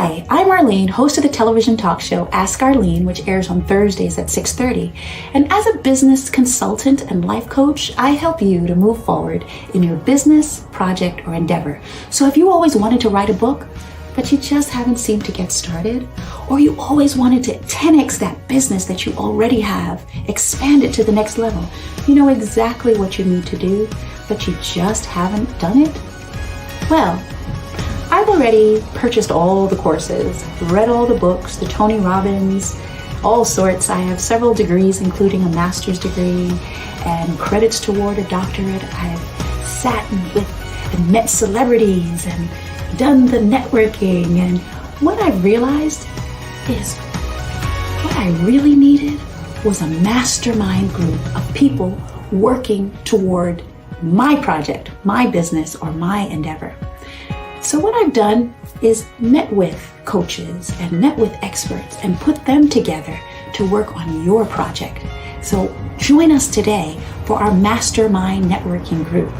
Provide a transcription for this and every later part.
Hi, I'm Arlene, host of the television talk show Ask Arlene, which airs on Thursdays at 6:30. And as a business consultant and life coach, I help you to move forward in your business, project, or endeavor. So if you always wanted to write a book, but you just haven't seemed to get started, or you always wanted to 10x that business that you already have, expand it to the next level, you know exactly what you need to do, but you just haven't done it? Well, I've already purchased all the courses, read all the books, the Tony Robbins, all sorts. I have several degrees, including a master's degree and credits toward a doctorate. I've sat with and met celebrities and done the networking. And what I realized is what I really needed was a mastermind group of people working toward my project, my business, or my endeavor. So what I've done is met with coaches and met with experts and put them together to work on your project. So join us today for our mastermind networking group.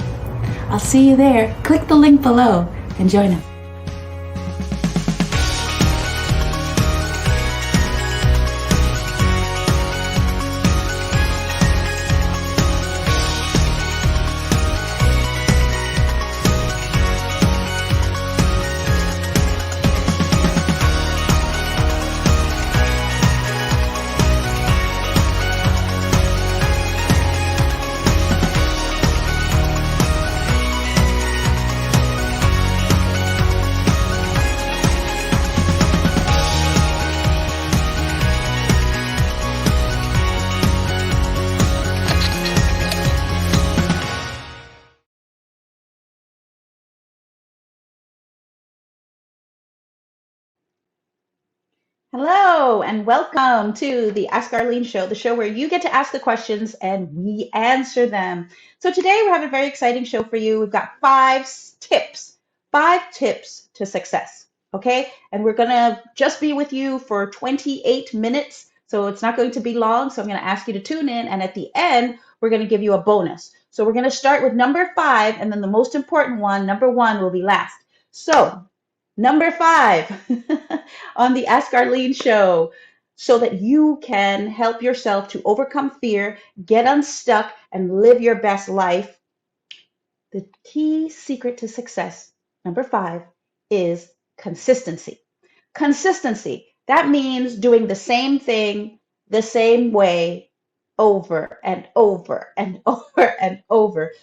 I'll see you there. Click the link below and join us. Hello and welcome to the Ask Arlene Show, the show where you get to ask the questions and we answer them. So today we have a very exciting show for you. We've got five tips to success, okay? And we're gonna just be with you for 28 minutes, so it's not going to be long. So I'm gonna ask you to tune in, and at the end, we're gonna give you a bonus. So we're gonna start with number 5, and then the most important one, number 1, will be last. So number 5 on the Ask Arlene Show, so that you can help yourself to overcome fear, get unstuck, and live your best life. The key secret to success, number 5, is consistency. Consistency. That means doing the same thing the same way over and over and over and over,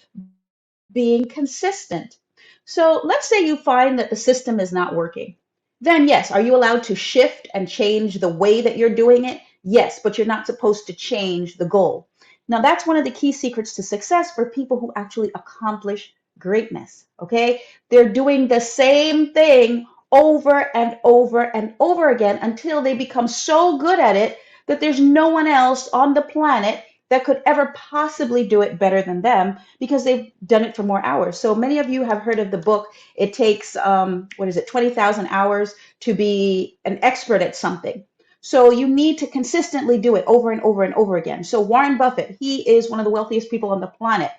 being consistent. So let's say you find that the system is not working. Then yes, are you allowed to shift and change the way that you're doing it? Yes, but you're not supposed to change the goal. Now that's one of the key secrets to success for people who actually accomplish greatness, okay? They're doing the same thing over and over and over again until they become so good at it that there's no one else on the planet that could ever possibly do it better than them, because they've done it for more hours. So many of you have heard of the book, it takes, 20,000 hours to be an expert at something. So you need to consistently do it over and over and over again. So Warren Buffett, he is one of the wealthiest people on the planet,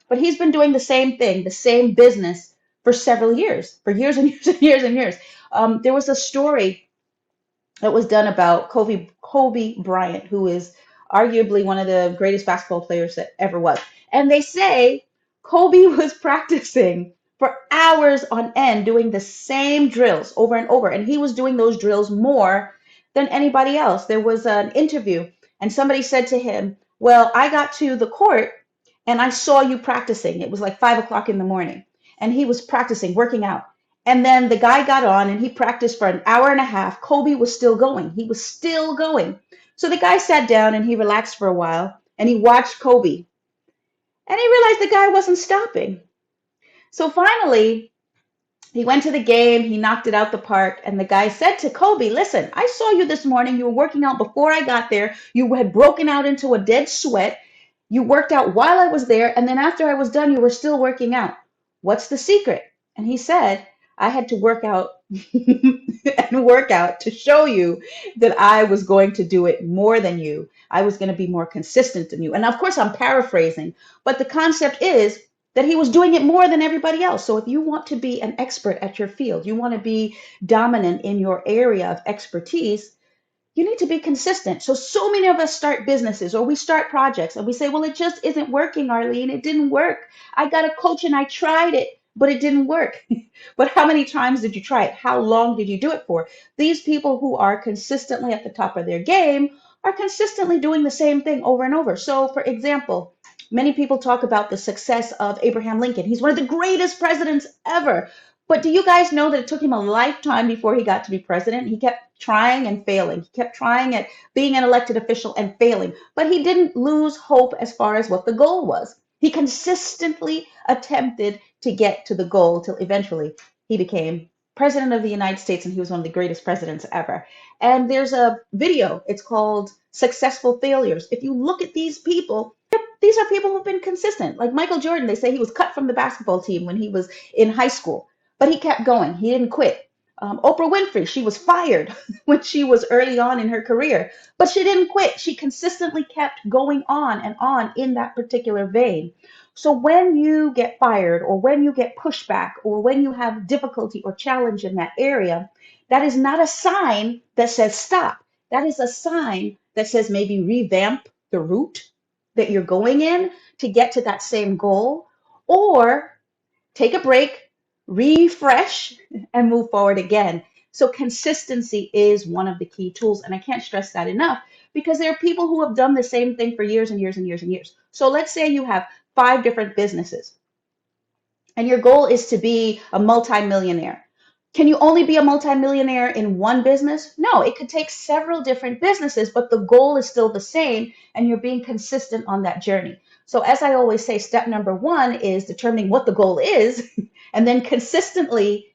but he's been doing the same thing, the same business for several years, for years and years and years and years. There was a story that was done about Kobe Bryant, who is arguably one of the greatest basketball players that ever was. And they say Kobe was practicing for hours on end, doing the same drills over and over. And he was doing those drills more than anybody else. There was an interview and somebody said to him, well, I got to the court and I saw you practicing. It was like 5 o'clock in the morning. And he was practicing, working out. And then the guy got on and he practiced for an hour and a half. Kobe was still going. He was still going. So the guy sat down and he relaxed for a while and he watched Kobe. And he realized the guy wasn't stopping. So finally, he went to the game, he knocked it out the park, and the guy said to Kobe, listen, I saw you this morning. You were working out before I got there. You had broken out into a dead sweat. You worked out while I was there, and then after I was done, you were still working out. What's the secret? And he said, I had to work out and work out to show you that I was going to do it more than you. I was going to be more consistent than you. And of course, I'm paraphrasing, but the concept is that he was doing it more than everybody else. So if you want to be an expert at your field, you want to be dominant in your area of expertise, you need to be consistent. So many of us start businesses or we start projects and we say, well, it just isn't working, Arlene. It didn't work. I got a coach and I tried it, but it didn't work. But how many times did you try it? How long did you do it for? These people who are consistently at the top of their game are consistently doing the same thing over and over. So, for example, many people talk about the success of Abraham Lincoln. He's one of the greatest presidents ever. But do you guys know that it took him a lifetime before he got to be president? He kept trying and failing. He kept trying at being an elected official and failing. But he didn't lose hope as far as what the goal was. He consistently attempted to get to the goal till eventually he became president of the United States, and he was one of the greatest presidents ever. And there's a video, it's called Successful Failures. If you look at these are people who've been consistent. Like Michael Jordan, they say he was cut from the basketball team when he was in high school, but he kept going. He didn't quit. Oprah Winfrey, she was fired when she was early on in her career, but she didn't quit. She consistently kept going on and on in that particular vein. So when you get fired or when you get pushback or when you have difficulty or challenge in that area, that is not a sign that says stop. That is a sign that says maybe revamp the route that you're going in to get to that same goal, or take a break, refresh, and move forward again. So consistency is one of the key tools, and I can't stress that enough because there are people who have done the same thing for years and years and years and years. So let's say you have 5 different businesses and your goal is to be a multimillionaire. Can you only be a multimillionaire in one business? No, it could take several different businesses, but the goal is still the same and you're being consistent on that journey. So as I always say, step number 1 is determining what the goal is and then consistently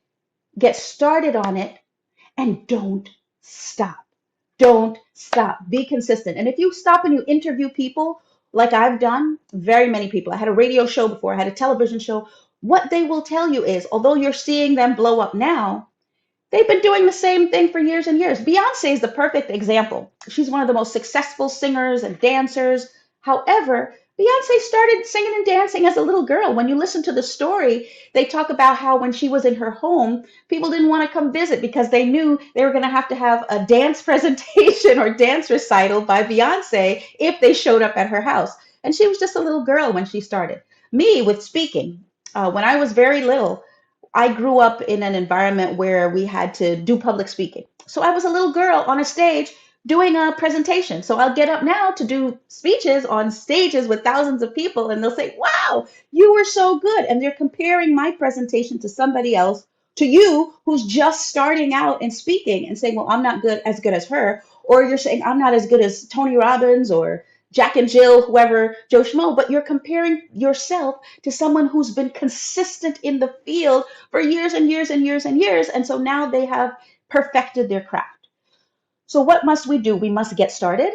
get started on it and don't stop. Don't stop. Be consistent. And if you stop and you interview people, like I've done, very many people, I had a radio show before, I had a television show, what they will tell you is, although you're seeing them blow up now, they've been doing the same thing for years and years. Beyonce is the perfect example. She's one of the most successful singers and dancers. However, Beyonce started singing and dancing as a little girl. When you listen to the story, they talk about how when she was in her home, people didn't want to come visit because they knew they were going to have a dance presentation or dance recital by Beyonce if they showed up at her house. And she was just a little girl when she started. Me with speaking, when I was very little, I grew up in an environment where we had to do public speaking. So I was a little girl on a stage doing a presentation. So I'll get up now to do speeches on stages with thousands of people, and they'll say, wow, you were so good. And they're comparing my presentation to somebody else, to you who's just starting out in speaking and saying, well, I'm not as good as her. Or you're saying, I'm not as good as Tony Robbins or Jack and Jill, whoever, Joe Schmo, but you're comparing yourself to someone who's been consistent in the field for years and years and years and years. And so now they have perfected their craft. So what must we do? We must get started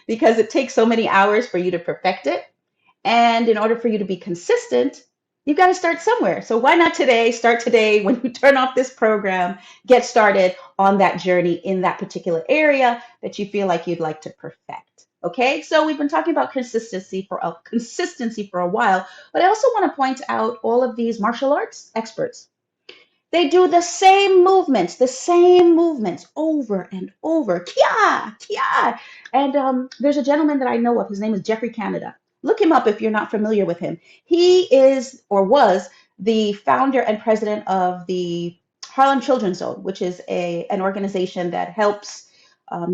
because it takes so many hours for you to perfect it. And in order for you to be consistent, you've got to start somewhere. So why not today? Start today when you turn off this program, get started on that journey in that particular area that you feel like you'd like to perfect. Okay, so we've been talking about consistency for a while, but I also want to point out all of these martial arts experts. They do the same movements over and over. Kia, kia. And there's a gentleman that I know of. His name is Jeffrey Canada. Look him up if you're not familiar with him. He is or was the founder and president of the Harlem Children's Zone, which is an organization that helps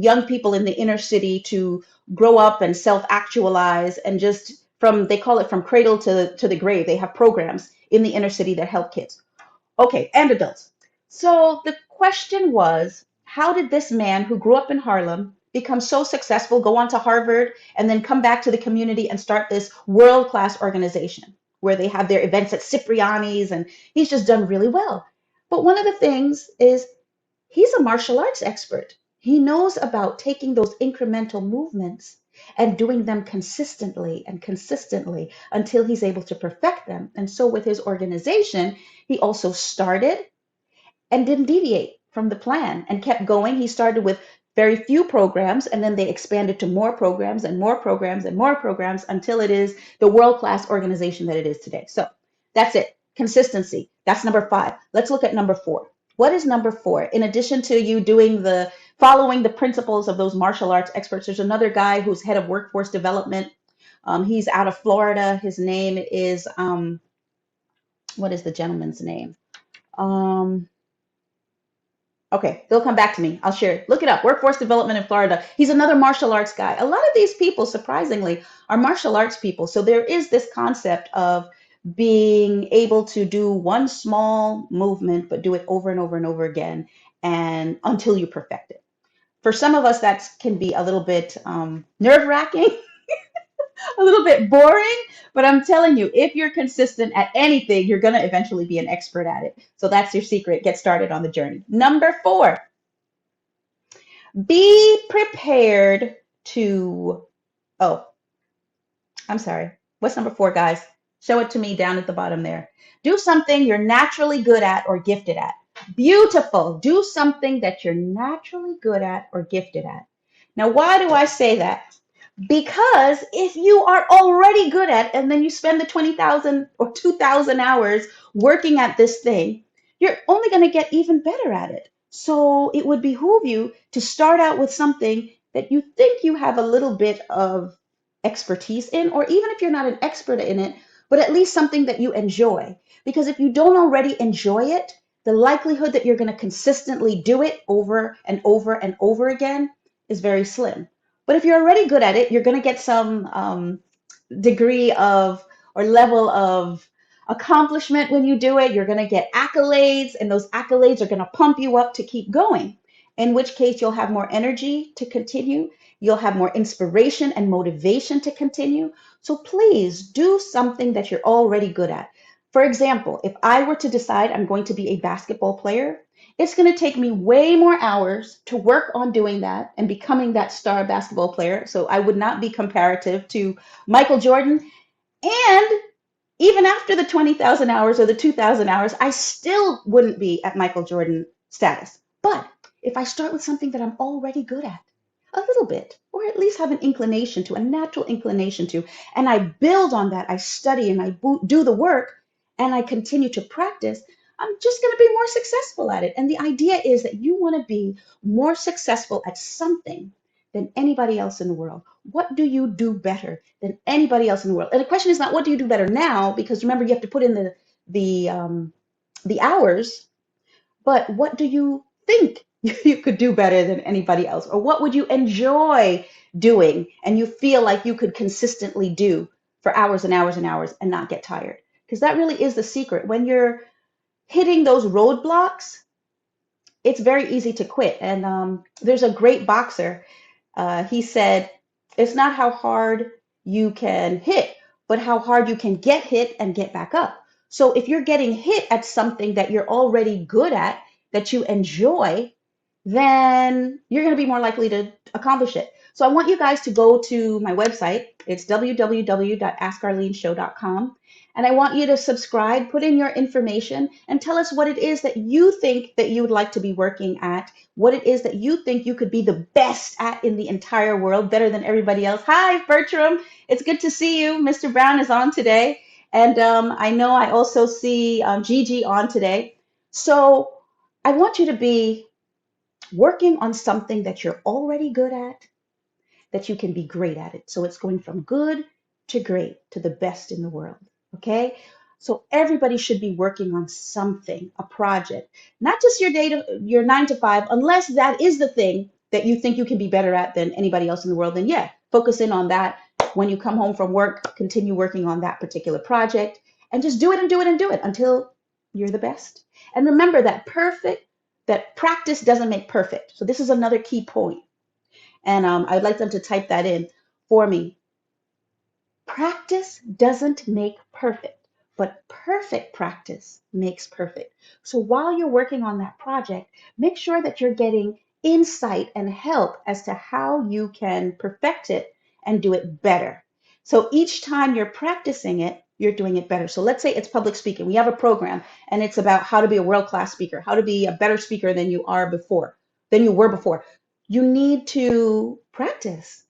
young people in the inner city to grow up and self-actualize and they call it from cradle to the grave. They have programs in the inner city that help kids. Okay, and adults. So the question was, how did this man who grew up in Harlem become so successful, go on to Harvard, and then come back to the community and start this world-class organization where they have their events at Cipriani's, and he's just done really well. But one of the things is he's a martial arts expert. He knows about taking those incremental movements and doing them consistently and consistently until he's able to perfect them. And so with his organization, he also started and didn't deviate from the plan and kept going. He started with very few programs, and then they expand it to more programs and more programs and more programs until it is the world-class organization that it is today. So that's it. Consistency. That's number 5. Let's look at number 4. What is number 4? In addition to you doing the following the principles of those martial arts experts, there's another guy who's head of workforce development. He's out of Florida. His name is what is the gentleman's name? Um, Okay, they'll come back to me. I'll share it. Look it up. Workforce development in Florida. He's another martial arts guy. A lot of these people, surprisingly, are martial arts people. So there is this concept of being able to do one small movement, but do it over and over and over again, and until you perfect it. For some of us, that can be a little bit nerve-wracking, a little bit boring, but I'm telling you, if you're consistent at anything, you're going to eventually be an expert at it. So that's your secret. Get started on the journey. Number 4. Be prepared to, oh, I'm sorry. What's number 4, guys? Show it to me down at the bottom there. Do something you're naturally good at or gifted at. Beautiful. Do something that you're naturally good at or gifted at. Now, why do I say that? Because if you are already good at, and then you spend the 20,000 or 2,000 hours working at this thing, you're only going to get even better at it. So it would behoove you to start out with something that you think you have a little bit of expertise in, or even if you're not an expert in it, but at least something that you enjoy. Because if you don't already enjoy it, the likelihood that you're going to consistently do it over and over and over again is very slim. But if you're already good at it, you're going to get some degree of or level of accomplishment when you do it. You're going to get accolades, and those accolades are going to pump you up to keep going, in which case you'll have more energy to continue. You'll have more inspiration and motivation to continue. So please do something that you're already good at. For example, if I were to decide I'm going to be a basketball player, it's going to take me way more hours to work on doing that and becoming that star basketball player. So I would not be comparative to Michael Jordan. And even after the 20,000 hours or the 2,000 hours, I still wouldn't be at Michael Jordan status. But if I start with something that I'm already good at, a little bit, or at least have an inclination to, a natural inclination to, and I build on that, I study and I do the work, and I continue to practice, I'm just going to be more successful at it. And the idea is that you want to be more successful at something than anybody else in the world. What do you do better than anybody else in the world? And the question is not what do you do better now, because remember you have to put in the hours, but what do you think you could do better than anybody else? Or what would you enjoy doing and you feel like you could consistently do for hours and hours and hours and not get tired? Because that really is the secret. When you're hitting those roadblocks, it's very easy to quit. And there's a great boxer. He said, it's not how hard you can hit, but how hard you can get hit and get back up. So if you're getting hit at something that you're already good at, that you enjoy, then you're going to be more likely to accomplish it. So I want you guys to go to my website. It's www.askarleneshow.com. And I want you to subscribe, put in your information, and tell us what it is that you think that you would like to be working at, what it is that you think you could be the best at in the entire world, better than everybody else. Hi, Bertram. It's good to see you. Mr. Brown is on today. And I know I also see Gigi on today. So I want you to be working on something that you're already good at, that you can be great at it. So it's going from good to great to the best in the world. Okay? So everybody should be working on something, a project, not just your 9 to 5, unless that is the thing that you think you can be better at than anybody else in the world. Then yeah, focus in on that. When you come home from work, continue working on that particular project and just do it and do it and do it until you're the best. And remember that practice doesn't make perfect. So this is another key point. And I'd like them to type that in for me. Practice doesn't make perfect, but perfect practice makes perfect. So while you're working on that project, make sure that you're getting insight and help as to how you can perfect it and do it better. So each time you're practicing it, you're doing it better. So let's say it's public speaking. We have a program and it's about how to be a world-class speaker, how to be a better speaker than you were before. you need to practice.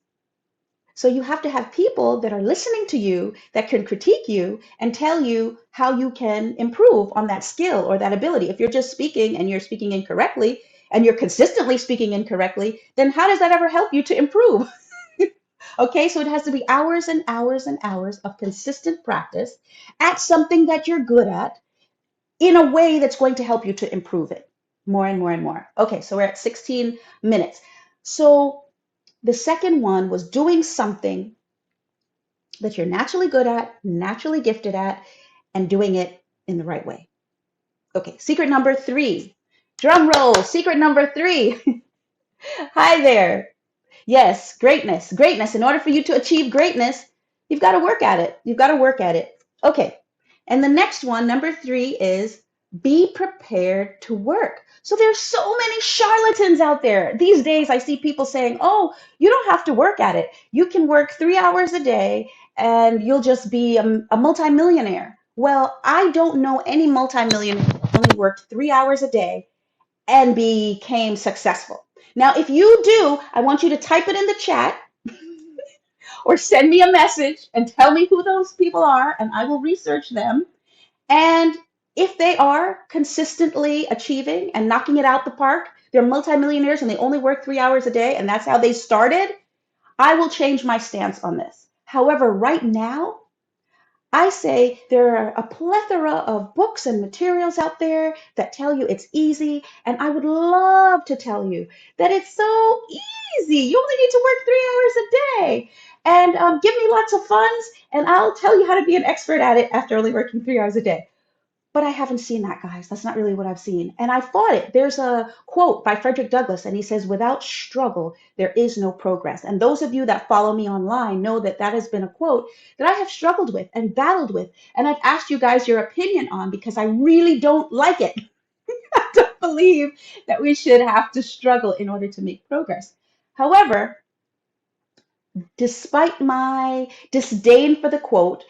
So you have to have people that are listening to you that can critique you and tell you how you can improve on that skill or that ability. If you're just speaking and you're speaking incorrectly and you're consistently speaking incorrectly, then how does that ever help you to improve? Okay, so it has to be hours and hours and hours of consistent practice at something that you're good at in a way that's going to help you to improve it more and more and more. Okay, so we're at 16 minutes. So the second one was doing something that you're naturally good at, naturally gifted at, and doing it in the right way. Okay, secret number 3. Drum roll, secret number 3. Hi there. Yes, greatness, greatness. In order for you to achieve greatness, you've got to work at it. You've got to work at it. Okay. And the next one, number 3, is be prepared to work. So there's so many charlatans out there. These days, I see people saying, oh, you don't have to work at it. You can work 3 hours a day and you'll just be a multimillionaire. Well, I don't know any multimillionaire that only worked 3 hours a day and became successful. Now, if you do, I want you to type it in the chat or send me a message and tell me who those people are, and I will research them. And if they are consistently achieving and knocking it out the park, they're multimillionaires and they only work 3 hours a day, and that's how they started, I will change my stance on this. However, right now, I say there are a plethora of books and materials out there that tell you it's easy, and I would love to tell you that it's so easy. You only need to work 3 hours a day, and give me lots of funds, and I'll tell you how to be an expert at it after only working 3 hours a day. But I haven't seen that, guys. That's not really what I've seen. And I fought it. There's a quote by Frederick Douglass, and he says, without struggle, there is no progress. And those of you that follow me online know that that has been a quote that I have struggled with and battled with. And I've asked you guys your opinion on because I really don't like it. I don't believe that we should have to struggle in order to make progress. However, despite my disdain for the quote,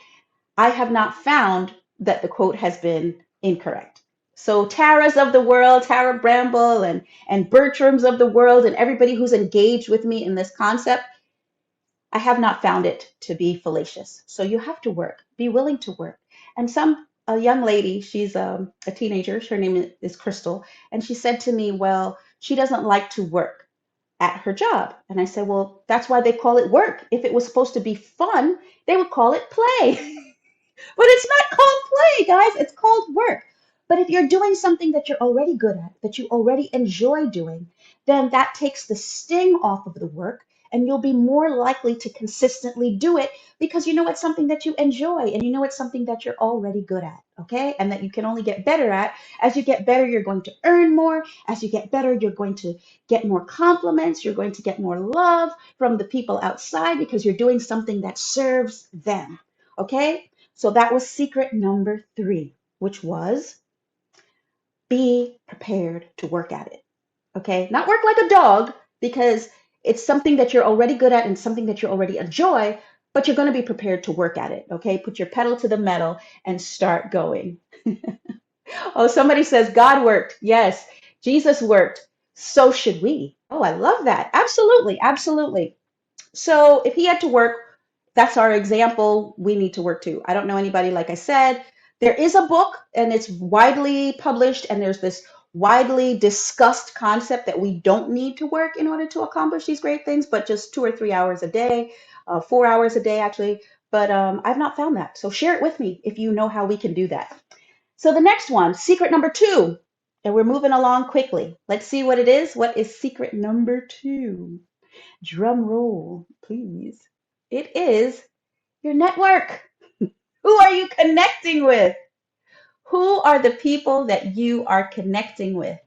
I have not found that the quote has been incorrect. So Tara's of the world, Tara Bramble and Bertram's of the world, and everybody who's engaged with me in this concept, I have not found it to be fallacious. So you have to work, be willing to work. And a young lady, she's a teenager, her name is Crystal, and she said to me, well, she doesn't like to work at her job. And I said, well, that's why they call it work. If it was supposed to be fun, they would call it play. But it's not called play, guys. It's called work. But if you're doing something that you're already good at, that you already enjoy doing, then that takes the sting off of the work and you'll be more likely to consistently do it because you know it's something that you enjoy and you know it's something that you're already good at, okay? And that you can only get better at. As you get better, you're going to earn more. As you get better, you're going to get more compliments. You're going to get more love from the people outside because you're doing something that serves them, okay? So that was secret number 3, which was be prepared to work at it. Okay? Not work like a dog because it's something that you're already good at and something that you already enjoy, but you're going to be prepared to work at it. Okay? Put your pedal to the metal and start going. Oh, somebody says God worked. Yes, Jesus worked. So should we. Oh, I love that. Absolutely. Absolutely. So if he had to work, that's our example. We need to work too. I don't know anybody, like I said. There is a book and it's widely published, and there's this widely discussed concept that we don't need to work in order to accomplish these great things, but just 2 or 3 hours a day, 4 hours a day, actually. But I've not found that. So share it with me if you know how we can do that. So the next one, secret number 2, and we're moving along quickly. Let's see what it is. What is secret number 2? Drum roll, please. It is your network. Who are you connecting with? Who are the people that you are connecting with?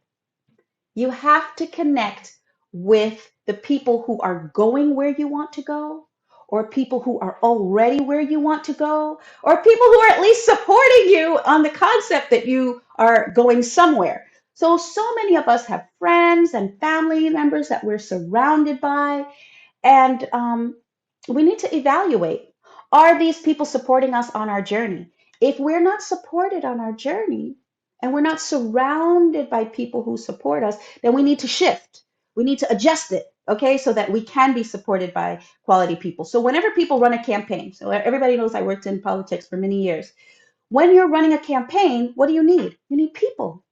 You have to connect with the people who are going where you want to go, or people who are already where you want to go, or people who are at least supporting you on the concept that you are going somewhere. So many of us have friends and family members that we're surrounded by, and we need to evaluate, are these people supporting us on our journey? If we're not supported on our journey and we're not surrounded by people who support us, then we need to shift. We need to adjust it, okay, so that we can be supported by quality people. So whenever people run a campaign, so everybody knows I worked in politics for many years. When you're running a campaign, what do you need? You need people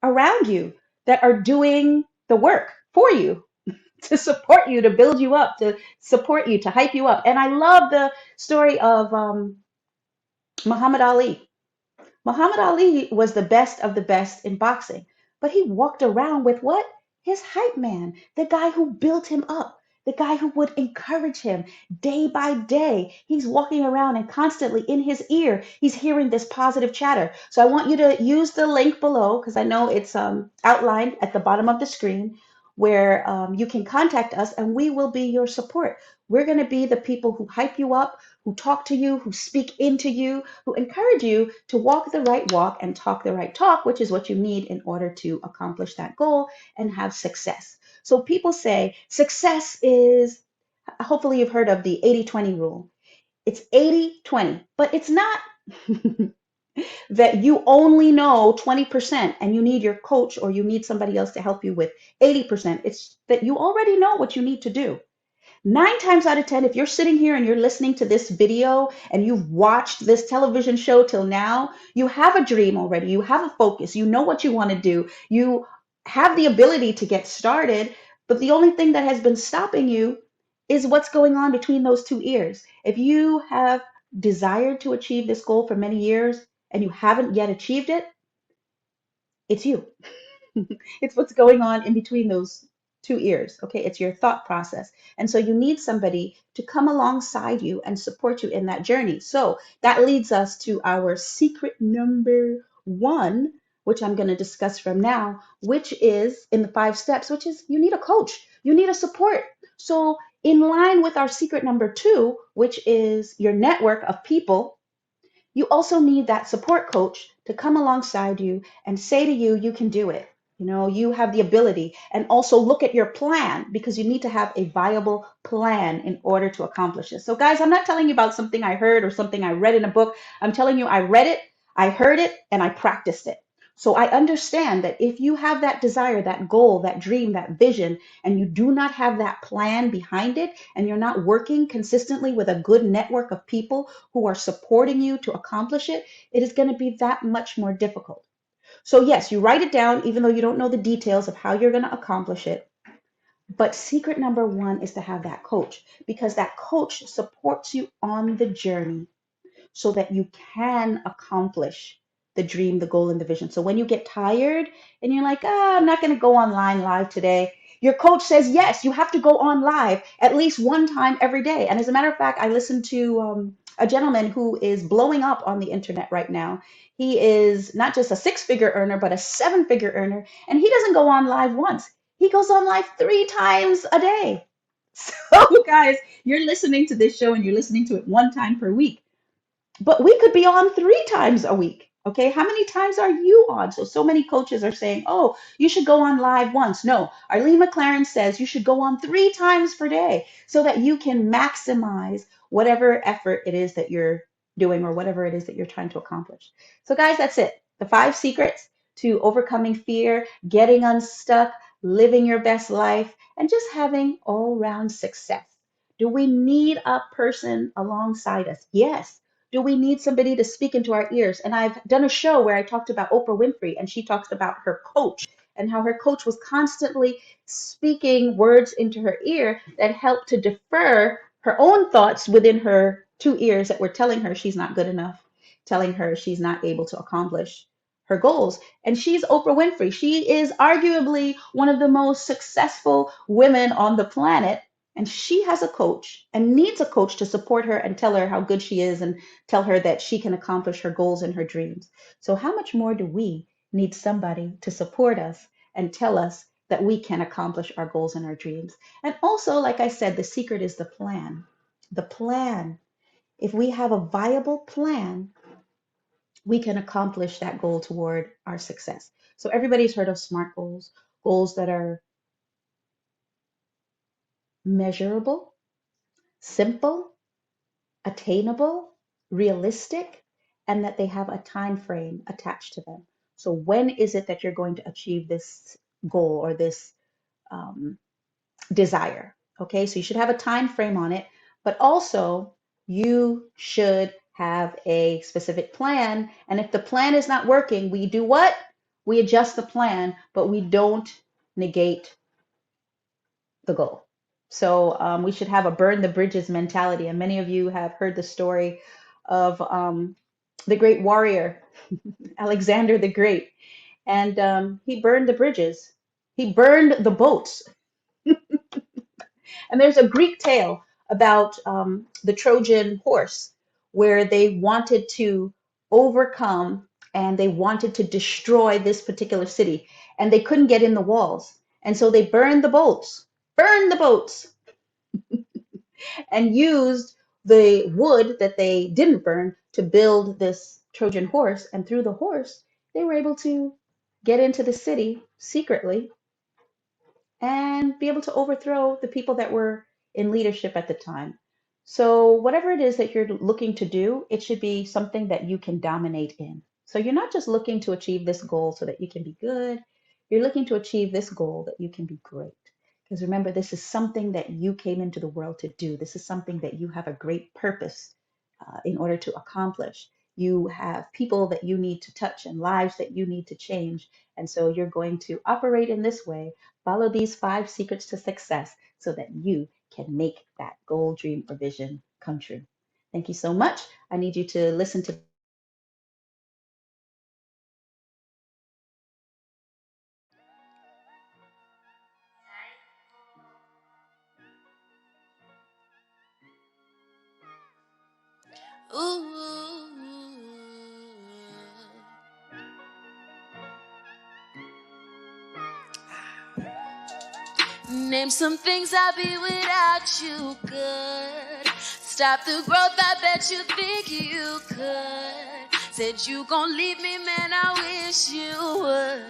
around you that are doing the work for you to support you, to build you up, to support you, to hype you up. And I love the story of Muhammad Ali. Muhammad Ali was the best of the best in boxing, but he walked around with what? His hype man, the guy who built him up, the guy who would encourage him day by day. He's walking around and constantly in his ear, he's hearing this positive chatter. So I want you to use the link below because I know it's outlined at the bottom of the screen where you can contact us and we will be your support. We're going to be the people who hype you up, who talk to you, who speak into you, who encourage you to walk the right walk and talk the right talk, which is what you need in order to accomplish that goal and have success. So people say success is, hopefully you've heard of the 80-20 rule. It's 80-20, but it's not that you only know 20% and you need your coach or you need somebody else to help you with 80%. It's that you already know what you need to do. 9 times out of 10, if you're sitting here and you're listening to this video and you've watched this television show till now, you have a dream already. You have a focus. You know what you want to do. You have the ability to get started. But the only thing that has been stopping you is what's going on between those two ears. If you have desired to achieve this goal for many years and you haven't yet achieved it, it's you. It's what's going on in between those two ears. Okay, it's your thought process. And so you need somebody to come alongside you and support you in that journey. So that leads us to our secret number one, which I'm going to discuss from now, which is in the 5 steps, which is you need a coach, you need a support. So in line with our secret number two, which is your network of people, you also need that support coach to come alongside you and say to you, you can do it. You know, you have the ability. And also look at your plan because you need to have a viable plan in order to accomplish this. So, guys, I'm not telling you about something I heard or something I read in a book. I'm telling you, I read it, I heard it, and I practiced it. So I understand that if you have that desire, that goal, that dream, that vision, and you do not have that plan behind it, and you're not working consistently with a good network of people who are supporting you to accomplish it, it is going to be that much more difficult. So, yes, you write it down, even though you don't know the details of how you're going to accomplish it. But secret number one is to have that coach because that coach supports you on the journey so that you can accomplish the dream, the goal, and the vision. So when you get tired and you're like, I'm not going to go online live today, your coach says, yes, you have to go on live at least one time every day. And as a matter of fact, I listened to a gentleman who is blowing up on the internet right now. He is not just a 6-figure earner, but a 7-figure earner. And he doesn't go on live once. He goes on live 3 times a day. So guys, you're listening to this show and you're listening to it 1 time per week. But we could be on 3 times a week. Okay, how many times are you on? So many coaches are saying, oh, you should go on live once. No, Arlene McLaren says you should go on 3 times per day so that you can maximize whatever effort it is that you're doing or whatever it is that you're trying to accomplish. So, guys, that's it. The 5 secrets to overcoming fear, getting unstuck, living your best life, and just having all round success. Do we need a person alongside us? Yes. Do we need somebody to speak into our ears? And I've done a show where I talked about Oprah Winfrey, and she talks about her coach and how her coach was constantly speaking words into her ear that helped to defer her own thoughts within her 2 ears that were telling her she's not good enough, telling her she's not able to accomplish her goals. And she's Oprah Winfrey. She is arguably one of the most successful women on the planet. And she has a coach and needs a coach to support her and tell her how good she is and tell her that she can accomplish her goals and her dreams. So, how much more do we need somebody to support us and tell us that we can accomplish our goals and our dreams? And also, like I said, the secret is the plan. The plan. If we have a viable plan, we can accomplish that goal toward our success. So, everybody's heard of SMART goals, goals that are measurable, simple, attainable, realistic, and that they have a time frame attached to them. So when is it that you're going to achieve this goal or this desire. Okay, so you should have a time frame on it, but also you should have a specific plan. And if the plan is not working, we do what? We adjust the plan, but we don't negate the goal. So we should have a burn the bridges mentality. And many of you have heard the story of the great warrior, Alexander the Great. And he burned the bridges, he burned the boats. And there's a Greek tale about the Trojan horse where they wanted to overcome and they wanted to destroy this particular city and they couldn't get in the walls. And so they burned the boats, and used the wood that they didn't burn to build this Trojan horse. And through the horse, they were able to get into the city secretly and be able to overthrow the people that were in leadership at the time. So, whatever it is that you're looking to do, it should be something that you can dominate in. So, you're not just looking to achieve this goal so that you can be good, you're looking to achieve this goal that you can be great. Because remember, this is something that you came into the world to do. This is something that you have a great purpose in order to accomplish. You have people that you need to touch and lives that you need to change. And so you're going to operate in this way. Follow these 5 secrets to success so that you can make that goal, dream, or vision come true. Thank you so much. I need you to listen to Ooh. Name some things I'll be without you, good. Stop the growth, I bet you think you could. Said you gon' leave me, man, I wish you would.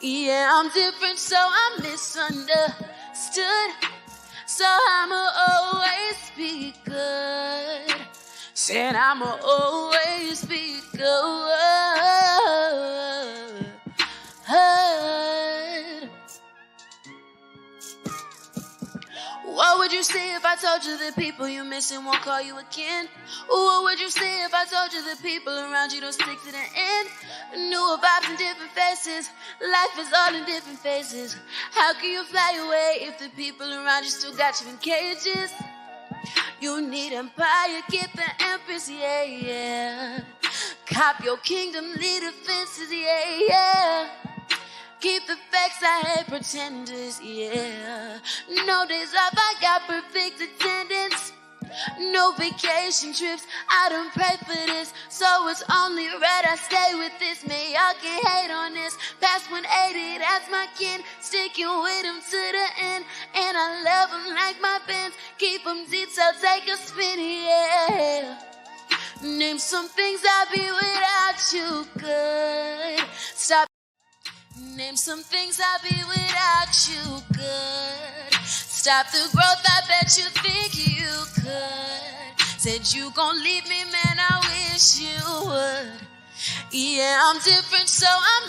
Yeah, I'm different, so I'm misunderstood. So I'ma always be good. Said I'ma always be good. What would you say if I told you the people you missing won't call you again? What would you say if I told you the people around you don't stick to the end? New vibes in different faces, life is all in different phases. How can you fly away if the people around you still got you in cages? You need empire, get the empress, yeah, yeah. Cop your kingdom, lead the fences, yeah, yeah. Keep the facts, I hate pretenders, yeah. No days off, I got perfect attendance. No vacation trips, I don't pray for this. So it's only right I stay with this. Man, y'all can hate on this. Past 180, that's my kin. Sticking with them to the end. And I love them like my bands. Keep them detailed, take a spin, yeah. Name some things I'll be without you, good. Stop. Name some things I'll be without you, good. Stop the growth, I bet you think you could. Said you gon' leave me, man, I wish you would. Yeah, I'm different, so I'm